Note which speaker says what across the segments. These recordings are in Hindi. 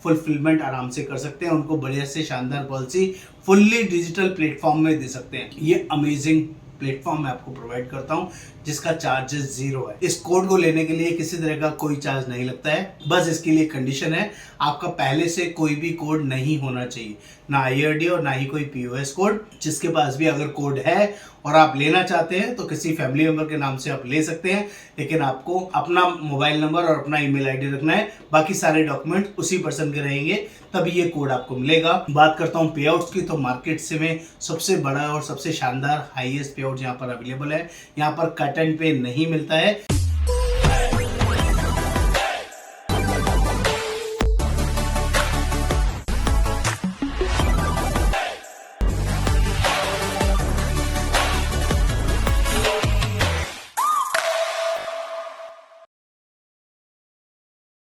Speaker 1: फुलफिलमेंट आराम से कर सकते हैं, उनको बढ़िया से शानदार पॉलिसी फुल्ली डिजिटल प्लेटफॉर्म में दे सकते हैं। ये अमेजिंग प्लेटफॉर्म मैं आपको प्रोवाइड करता हूँ जिसका चार्जेस 0 है। इस कोड को लेने के लिए किसी तरह का कोई चार्ज नहीं लगता है। बस इसके लिए कंडीशन है, आपका पहले से कोई भी कोड नहीं होना चाहिए, ना IRD और ना ही कोई POS कोड। जिसके पास भी अगर कोड है और आप लेना चाहते हैं तो किसी फैमिली मेंबर के नाम से आप ले सकते हैं, लेकिन आपको अपना मोबाइल नंबर और अपना ईमेल आईडी रखना है। बाकी सारे डॉक्यूमेंट उसी पर्सन के रहेंगे, तभी ये कोड आपको मिलेगा। बात करता हूँ पे आउट्स की, तो मार्केट से में सबसे बड़ा और सबसे शानदार हाईएस्ट पे आउट यहाँ पर अवेलेबल है। यहाँ पर कट एंड पे नहीं मिलता है।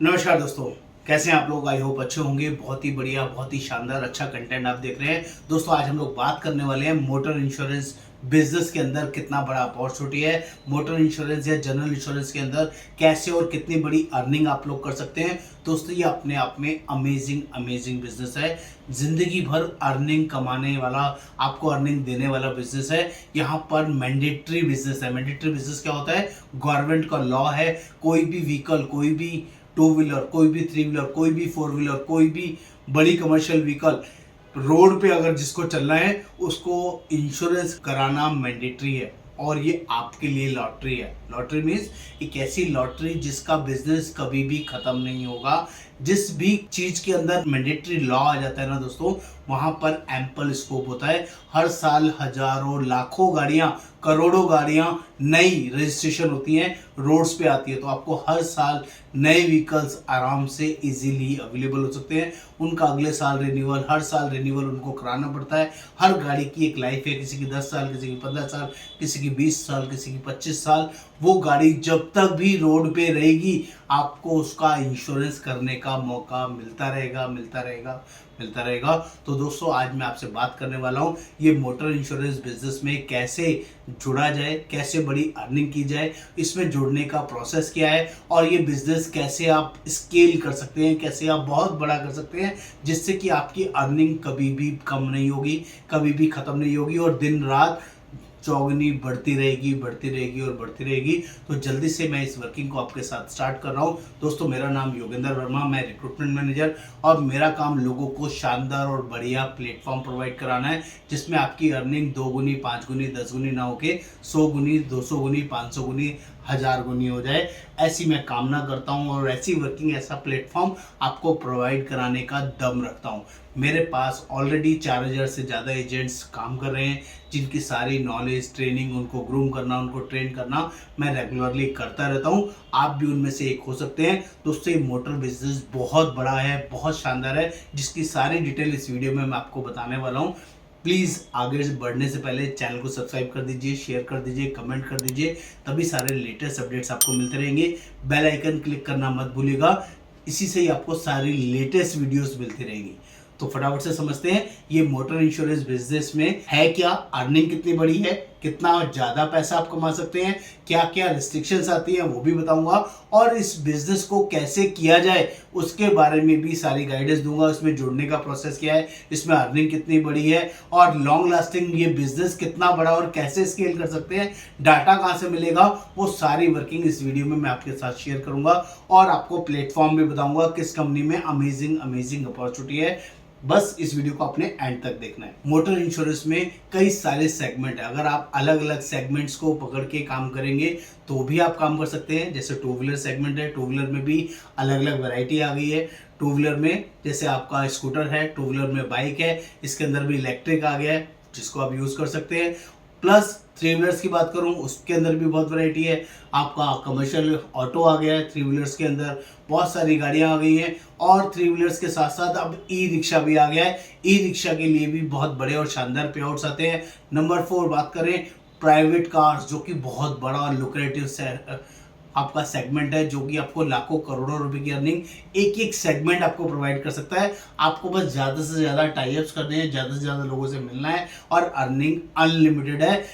Speaker 1: नमस्कार दोस्तों, कैसे हैं आप लोग? आई होप अच्छे होंगे। बहुत ही बढ़िया, बहुत ही शानदार अच्छा कंटेंट आप देख रहे हैं। दोस्तों आज हम लोग बात करने वाले हैं मोटर इंश्योरेंस बिजनेस के अंदर कितना बड़ा अपॉर्चुनिटी है। मोटर इंश्योरेंस या जनरल इंश्योरेंस के अंदर कैसे और कितनी बड़ी अर्निंग आप लोग कर सकते हैं। दोस्तों ये अपने आप में अमेजिंग बिजनेस है। जिंदगी भर अर्निंग कमाने वाला, आपको अर्निंग देने वाला बिजनेस है। यहाँ पर मैंडेटरी बिजनेस है। मैंडेटरी बिजनेस क्या होता है? गवर्नमेंट का लॉ है, कोई भी व्हीकल, कोई भी 2 व्हीलर, कोई भी 3 व्हीलर, कोई भी 4 व्हीलर, कोई भी बड़ी कमर्शियल व्हीकल रोड पे अगर जिसको चलना है उसको इंश्योरेंस कराना मैंडेटरी है। और ये आपके लिए लॉटरी है। लॉटरी मीन्स एक ऐसी लॉटरी जिसका बिजनेस कभी भी खत्म नहीं होगा। जिस भी चीज के अंदर मैंडेटरी लॉ आ जाता है ना दोस्तों, वहां पर एम्पल स्कोप होता है। हर साल हजारों लाखों गाड़ियां, करोड़ों गाड़ियां नई रजिस्ट्रेशन होती हैं, रोड्स पे आती है। तो आपको हर साल नए व्हीकल्स आराम से इजीली अवेलेबल हो सकते हैं। उनका अगले साल रिन्यूअल, हर साल रिन्यूअल उनको कराना पड़ता है। हर गाड़ी की एक लाइफ है, किसी की 10 साल, किसी की 15 साल, किसी की 20 साल, किसी की 25 साल। वो गाड़ी जब तक भी रोड पे रहेगी आपको उसका इंश्योरेंस करने का मौका मिलता रहेगा। तो दोस्तों आज मैं आपसे बात करने वाला हूँ ये मोटर इंश्योरेंस बिजनेस में कैसे जुड़ा जाए, कैसे बड़ी अर्निंग की जाए, इसमें जुड़ने का प्रोसेस क्या है और ये बिजनेस कैसे आप स्केल कर सकते हैं, कैसे आप बहुत बड़ा कर सकते हैं, जिससे कि आपकी अर्निंग कभी भी कम नहीं होगी, कभी भी खत्म नहीं होगी और दिन रात चौगुनी बढ़ती रहेगी। तो जल्दी से मैं इस वर्किंग को आपके साथ स्टार्ट कर रहा हूँ। दोस्तों मेरा नाम योगेंद्र वर्मा, मैं रिक्रूटमेंट मैनेजर, और मेरा काम लोगों को शानदार और बढ़िया प्लेटफॉर्म प्रोवाइड कराना है जिसमें आपकी अर्निंग 2 गुनी, 5 गुनी, 10 गुनी ना होके 100 गुनी, 200 गुनी, 500 गुनी, 1000 गुनी हो जाए। ऐसी मैं कामना करता हूँ और ऐसी वर्किंग, ऐसा प्लेटफॉर्म आपको प्रोवाइड कराने का दम रखता हूँ। मेरे पास ऑलरेडी 4000 से ज़्यादा एजेंट्स काम कर रहे हैं जिनकी सारी नॉलेज, ट्रेनिंग, उनको ग्रूम करना, उनको ट्रेन करना मैं रेगुलरली करता रहता हूँ। आप भी उनमें से एक हो सकते हैं। दोस्तों ये मोटर बिजनेस बहुत बड़ा है, बहुत शानदार है, जिसकी सारी डिटेल इस वीडियो में मैं आपको बताने वाला हूँ। प्लीज़ आगे बढ़ने से पहले चैनल को सब्सक्राइब कर दीजिए, शेयर कर दीजिए, कमेंट कर दीजिए, तभी सारे लेटेस्ट अपडेट्स आपको मिलते रहेंगे। बेल आइकन क्लिक करना मत भूलिएगा, इसी से ही आपको सारी लेटेस्ट वीडियोस मिलती रहेंगी। तो फटाफट से समझते हैं ये मोटर इंश्योरेंस बिजनेस में है क्या, अर्निंग कितनी बड़ी है, कितना ज़्यादा पैसा आप कमा सकते हैं, क्या क्या रिस्ट्रिक्शंस आती हैं वो भी बताऊंगा, और इस बिजनेस को कैसे किया जाए उसके बारे में भी सारी गाइडेंस दूंगा। इसमें जुड़ने का प्रोसेस क्या है, इसमें अर्निंग कितनी बड़ी है और लॉन्ग लास्टिंग ये बिजनेस कितना बड़ा और कैसे स्केल कर सकते हैं, डाटा कहाँ से मिलेगा, वो सारी वर्किंग इस वीडियो में मैं आपके साथ शेयर करूंगा। और आपको प्लेटफॉर्म भी बताऊंगा किस कंपनी में अमेजिंग अपॉर्चुनिटी है। बस इस वीडियो को आपने एंड तक देखना है। मोटर इंश्योरेंस में कई सारे सेगमेंट है। अगर आप अलग अलग सेगमेंट्स को पकड़ के काम करेंगे तो भी आप काम कर सकते हैं। जैसे 2 व्हीलर सेगमेंट है, 2 व्हीलर में भी अलग अलग वैरायटी आ गई है। 2 व्हीलर में जैसे आपका स्कूटर है, 2 व्हीलर में बाइक है, इसके अंदर भी इलेक्ट्रिक आ गया है जिसको आप यूज कर सकते हैं। प्लस 3 व्हीलर्स की बात करूं उसके अंदर भी बहुत वैरायटी है। आपका कमर्शियल ऑटो आ गया है, 3 व्हीलर्स के अंदर बहुत सारी गाड़ियां आ गई हैं। और 3 व्हीलर्स के साथ साथ अब ई रिक्शा भी आ गया है। ई रिक्शा के लिए भी बहुत बड़े और शानदार पे आउट्स आते हैं। नंबर 4 बात करें प्राइवेट कार्स, जो कि बहुत बड़ा और लुक्रेटिव आपका सेगमेंट है, जो कि आपको लाखों करोड़ों रुपए की अर्निंग एक सेगमेंट आपको प्रोवाइड कर सकता है। आपको बस ज़्यादा से ज़्यादा टाई अप्स करने हैं, ज़्यादा से ज़्यादा लोगों से मिलना है और अर्निंग अनलिमिटेड है।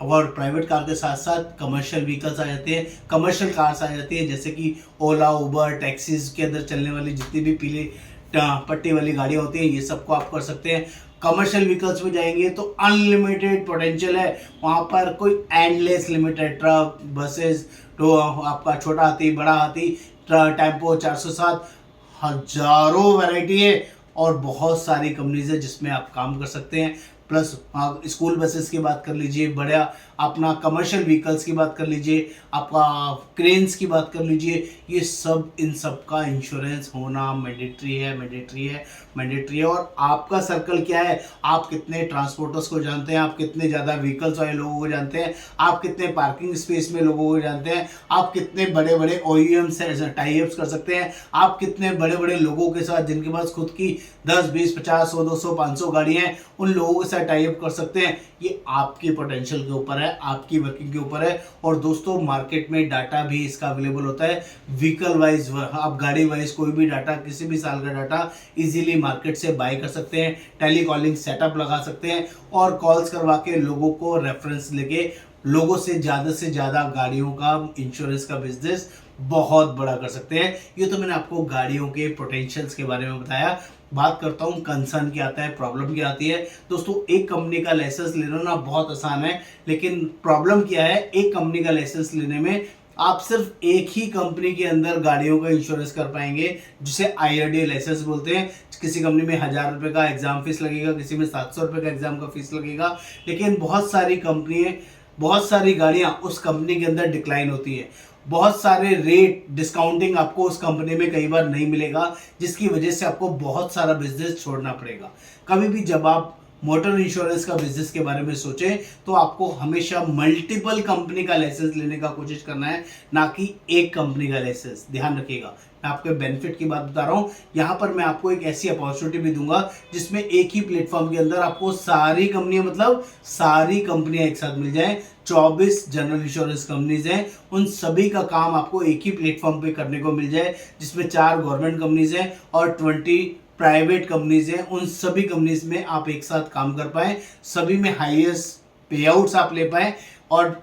Speaker 1: और प्राइवेट कार के साथ साथ कमर्शियल व्हीकल्स आ जाते हैं, कमर्शियल कार्स आ जाती हैं, जैसे कि ओला, उबर, टैक्सीज के अंदर चलने वाली जितनी भी पीली पट्टी वाली गाड़ियाँ होती हैं, ये सबको आप कर सकते हैं। कमर्शियल व्हीकल्स में जाएंगे तो अनलिमिटेड पोटेंशियल है, वहाँ पर कोई एंडलेस लिमिट है। ट्रक, बसेस, तो आपका छोटा हाथी, बड़ा हाथी, टेम्पो 407, हजारों वैरायटी है और बहुत सारी कंपनीज है जिसमें आप काम कर सकते हैं। प्लस स्कूल बसेस की बात कर लीजिए, बड़ा अपना कमर्शियल व्हीकल्स की बात कर लीजिए, आपका क्रेन्स की बात कर लीजिए, ये सब, इन सब का इंश्योरेंस होना मैंडेटरी है। और आपका सर्कल क्या है, आप कितने ट्रांसपोर्टर्स को जानते हैं, आप कितने ज़्यादा व्हीकल्स वाले लोगों को जानते हैं, आप कितने पार्किंग स्पेस में लोगों को जानते हैं, आप कितने बड़े बड़े OEM से टाई अप्स कर सकते हैं, आप कितने बड़े बड़े लोगों के साथ जिनके पास खुद की 10, 20, 50, 100, 200, 500 गाड़ियाँ हैं, उन लोगों के साथ टाई अप कर सकते हैं। ये आपकी पोटेंशियल के ऊपर है, आपकी वर्किंग के ऊपर है। और दोस्तों, मार्केट में डाटा भी इसका अवेलेबल होता है, व्हीकल वाइज, आप गाड़ी वाइज कोई भी डाटा, किसी भी साल का डाटा इजीली मार्केट से बाय कर सकते हैं। टेली कॉलिंग सेटअप लगा सकते हैं और कॉल्स करवा के लोगों को रेफरेंस लेके लोगों से ज़्यादा गाड़ियों का इंश्योरेंस का बिजनेस बहुत बड़ा कर सकते हैं। ये तो मैंने आपको गाड़ियों के पोटेंशियल्स के बारे में बताया। बात करता हूँ कंसर्न क्या आता है, प्रॉब्लम क्या आती है। दोस्तों, एक कंपनी का लाइसेंस लेना ना बहुत आसान है, लेकिन प्रॉब्लम क्या है, एक कंपनी का लाइसेंस लेने में आप सिर्फ एक ही कंपनी के अंदर गाड़ियों का इंश्योरेंस कर पाएंगे, जिसे IRDA लाइसेंस बोलते हैं। किसी कंपनी में 1000 रुपये का एग्जाम फीस लगेगा, किसी में 700 रुपये का एग्जाम का फीस लगेगा। लेकिन बहुत सारी गाड़ियां उस कंपनी के अंदर डिक्लाइन होती है, बहुत सारे रेट डिस्काउंटिंग आपको उस कंपनी में कई बार नहीं मिलेगा, जिसकी वजह से आपको बहुत सारा बिजनेस छोड़ना पड़ेगा। कभी भी जब आप मोटर इंश्योरेंस का बिजनेस के बारे में सोचें तो आपको हमेशा मल्टीपल कंपनी का लाइसेंस लेने का कोशिश करना है, ना कि एक कंपनी का लाइसेंस। ध्यान रखिएगा, मैं आपके बेनिफिट की बात बता रहा हूँ। यहाँ पर मैं आपको एक ऐसी अपॉर्चुनिटी भी दूंगा जिसमें एक ही प्लेटफॉर्म के अंदर आपको सारी कंपनियां एक साथ मिल जाए। 24 जनरल इंश्योरेंस कंपनीज हैं, उन सभी का काम आपको एक ही प्लेटफॉर्म पे करने को मिल जाए, जिसमें 4 गवर्नमेंट कंपनीज हैं और 20 प्राइवेट कंपनीज हैं। उन सभी कंपनीज में आप एक साथ काम कर पाए, सभी में हाईएस्ट पे आउट्स आप ले पाए, और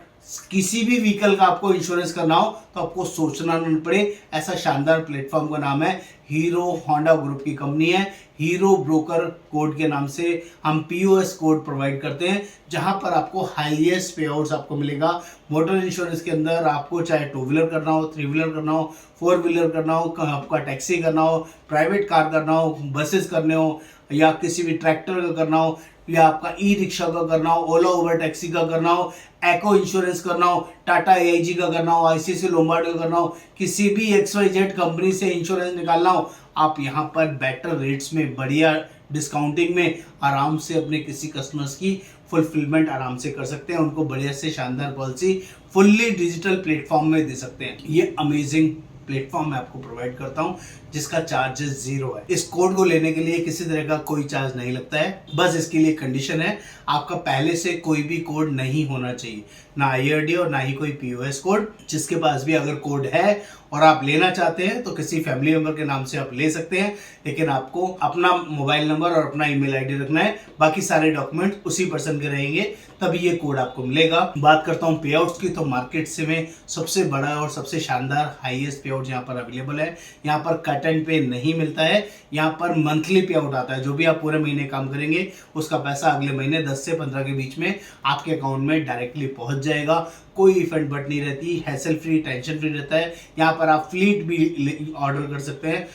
Speaker 1: किसी भी व्हीकल का आपको इंश्योरेंस करना हो तो आपको सोचना नहीं पड़े। ऐसा शानदार प्लेटफॉर्म का नाम है हीरो होंडा ग्रुप की कंपनी है। हीरो ब्रोकर कोड के नाम से हम POS कोड प्रोवाइड करते हैं, जहां पर आपको हाईएस्ट पे आउट्स आपको मिलेगा। मोटर इंश्योरेंस के अंदर आपको चाहे 2 व्हीलर करना हो, 3 व्हीलर करना हो, 4 व्हीलर करना हो, आपका टैक्सी करना हो, प्राइवेट कार करना हो, बसेस करने हो, या किसी भी ट्रैक्टर का करना हो, या आपका ई-रिक्शा का करना हो, ओला उबर टैक्सी का करना हो, एको इंश्योरेंस करना हो, टाटा AIG का करना हो, ICICI लोम्बार्ड का करना हो, किसी भी XYZ कंपनी से इंश्योरेंस निकालना हो, आप यहाँ पर बेटर रेट्स में, बढ़िया डिस्काउंटिंग में आराम से अपने किसी कस्टमर्स की फुलफिलमेंट आराम से कर सकते हैं। उनको बढ़िया से शानदार पॉलिसी फुल्ली डिजिटल प्लेटफॉर्म में दे सकते हैं। ये अमेजिंग प्लेटफॉर्म मैं आपको प्रोवाइड करता हूं, जिसका चार्जेस 0 है। इस कोड को लेने के लिए किसी तरह का कोई चार्ज नहीं लगता है। बस इसके लिए कंडीशन है, आपका पहले से कोई भी कोड नहीं होना चाहिए, ना IRDA और ना ही कोई POS कोड। जिसके पास भी अगर कोड है और आप लेना चाहते हैं तो किसी फैमिली मेंबर के नाम से आप ले सकते हैं, लेकिन आपको अपना मोबाइल नंबर और अपना ईमेल ID रखना है। बाकी सारे डॉक्यूमेंट उसी पर्सन के रहेंगे, तभी ये कोड आपको मिलेगा। बात करता हूँ पे आउट्स की, तो मार्केट से में सबसे बड़ा और सबसे शानदार हाईएस्ट पे आउट यहाँ पर अवेलेबल है। यहाँ पर कट एंड पे नहीं मिलता है, यहाँ पर मंथली पे आउट आता है। जो भी आप पूरे महीने काम करेंगे उसका पैसा अगले महीने 10 से 15 के बीच में आपके अकाउंट में डायरेक्टली पहुंच जाएगा। कोई इफेक्ट बट नहीं रहती, हैसल फ्री, टेंशन फ्री रहता है। यहाँ पर आप फ्लीट भी ऑर्डर कर सकते हैं।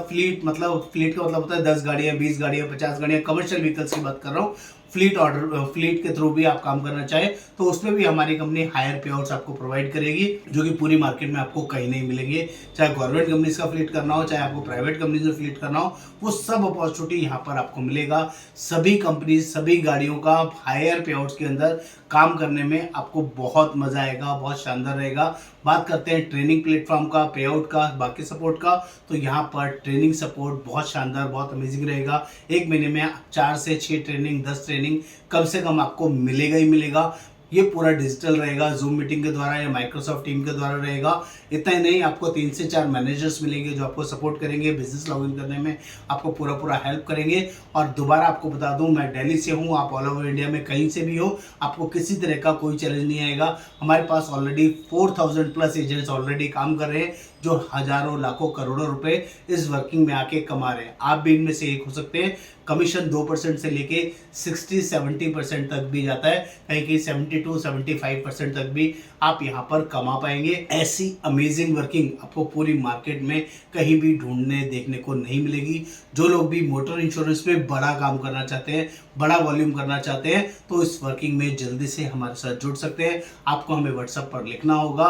Speaker 1: फ्लीट का मतलब होता है 10 गाड़ियाँ, 20 गाड़ियाँ, 50 गाड़ियाँ, कमर्शियल व्हीकल्स की बात कर रहा हूँ। फ्लीट के थ्रू भी आप काम करना चाहे तो उसमें भी हमारी कंपनी हायर पे आउट्स आपको प्रोवाइड करेगी, जो कि पूरी मार्केट में आपको कहीं नहीं मिलेंगे। चाहे गवर्नमेंट कंपनीज का फ्लीट करना हो, चाहे आपको प्राइवेट कंपनीज में फ्लीट करना हो, वो सब अपॉर्चुनिटी यहाँ पर आपको मिलेगा। सभी कंपनीज, सभी गाड़ियों का हायर पे आउट्स के अंदर काम करने में आपको बहुत मजा आएगा, बहुत शानदार रहेगा। बात करते हैं ट्रेनिंग प्लेटफॉर्म का, पे आउट का, बाकी सपोर्ट का, तो यहाँ पर ट्रेनिंग सपोर्ट बहुत शानदार, बहुत अमेजिंग रहेगा। एक महीने में 4 से 6 ट्रेनिंग, 10 ट्रेनिंग कम से कम आपको मिलेगा ही मिलेगा। ये पूरा डिजिटल रहेगा, जूम मीटिंग के द्वारा या माइक्रोसॉफ्ट टीम के द्वारा रहेगा। इतना ही नहीं, आपको 3 से 4 मैनेजर्स मिलेंगे जो आपको सपोर्ट करेंगे, बिजनेस लॉगिन करने में आपको पूरा हेल्प करेंगे। और दोबारा आपको बता दूं, मैं दिल्ली से हूं, आप ऑल ओवर इंडिया में कहीं से भी हो, आपको किसी तरह का कोई चैलेंज नहीं आएगा। हमारे पास ऑलरेडी 4000 प्लस एजेंट्स ऑलरेडी काम कर रहे हैं, जो हजारों लाखों करोड़ों रुपए इस वर्किंग में आके कमा रहे हैं। आप भी इनमें से एक हो सकते हैं। कमीशन 2% से लेके 60-70% तक भी जाता है, कहीं कहीं 72-75% तक भी आप यहाँ पर कमा पाएंगे। ऐसी अमेजिंग वर्किंग आपको पूरी मार्केट में कहीं भी ढूंढने देखने को नहीं मिलेगी। जो लोग भी मोटर इंश्योरेंस में बड़ा काम करना चाहते हैं, बड़ा वॉल्यूम करना चाहते हैं, तो इस वर्किंग में जल्दी से हमारे साथ जुड़ सकते हैं। आपको हमें व्हाट्सएप पर लिखना होगा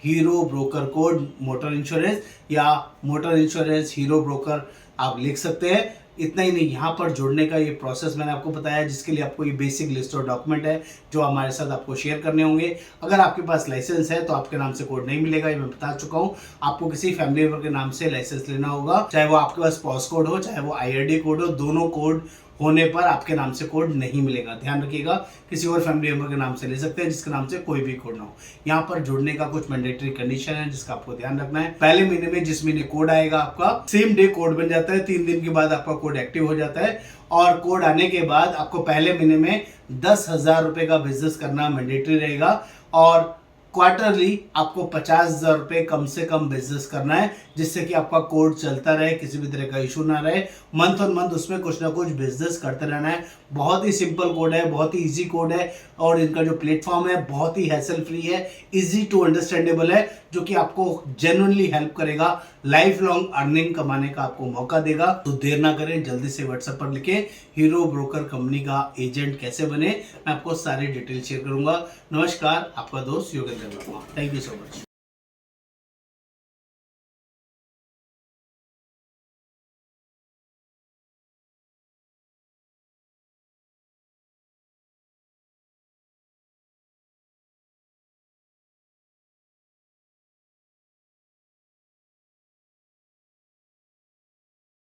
Speaker 1: hero broker code motor insurance, या मोटर इंश्योरेंस हीरो ब्रोकर आप लिख सकते हैं। इतना ही नहीं, यहाँ पर जुड़ने का ये प्रोसेस मैंने आपको बताया, जिसके लिए आपको ये बेसिक लिस्ट ऑफ डॉक्यूमेंट है जो हमारे साथ आपको शेयर करने होंगे। अगर आपके पास लाइसेंस है तो आपके नाम से कोड नहीं मिलेगा, ये मैं बता चुका हूँ। आपको किसी फैमिली मेंबर के नाम से लाइसेंस लेना होगा, चाहे वो आपके पास पॉस कोड हो, चाहे वो IRD कोड हो। दोनों कोड होने पर आपके नाम से कोड नहीं मिलेगा। ध्यान रखिएगा, किसी और फैमिली मेंबर के नाम से ले सकते हैं जिसके नाम से कोई भी कोड ना हो। यहाँ पर जुड़ने का कुछ मैंडेटरी कंडीशन है जिसका आपको ध्यान रखना है। पहले महीने में जिस महीने कोड आएगा आपका सेम डे कोड बन जाता है, 3 दिन के बाद आपका कोड एक्टिव हो जाता है। और कोड आने के बाद आपको पहले महीने में 10,000 रुपए का बिजनेस करना मैंडेटरी रहेगा, और क्वार्टरली आपको 50,000 रुपए कम से कम बिजनेस करना है, जिससे कि आपका कोड चलता रहे, किसी भी तरह का इशू ना रहे। मंथ ऑन मंथ उसमें कुछ ना कुछ बिजनेस करते रहना है। बहुत ही सिंपल कोड है, बहुत ही इजी कोड है, और इनका जो प्लेटफॉर्म है बहुत ही हैसल फ्री है, इजी टू अंडरस्टैंडेबल है, जो कि आपको जेन्युइनली हेल्प करेगा, लाइफ लॉन्ग अर्निंग कमाने का आपको मौका देगा। तो देर ना करें, जल्दी से व्हाट्सएप पर लिखें हीरो ब्रोकर कंपनी का एजेंट कैसे बने। मैं आपको सारी डिटेल शेयर करूंगा। नमस्कार, आपका दोस्त Yogendra Verma. Thank you so much.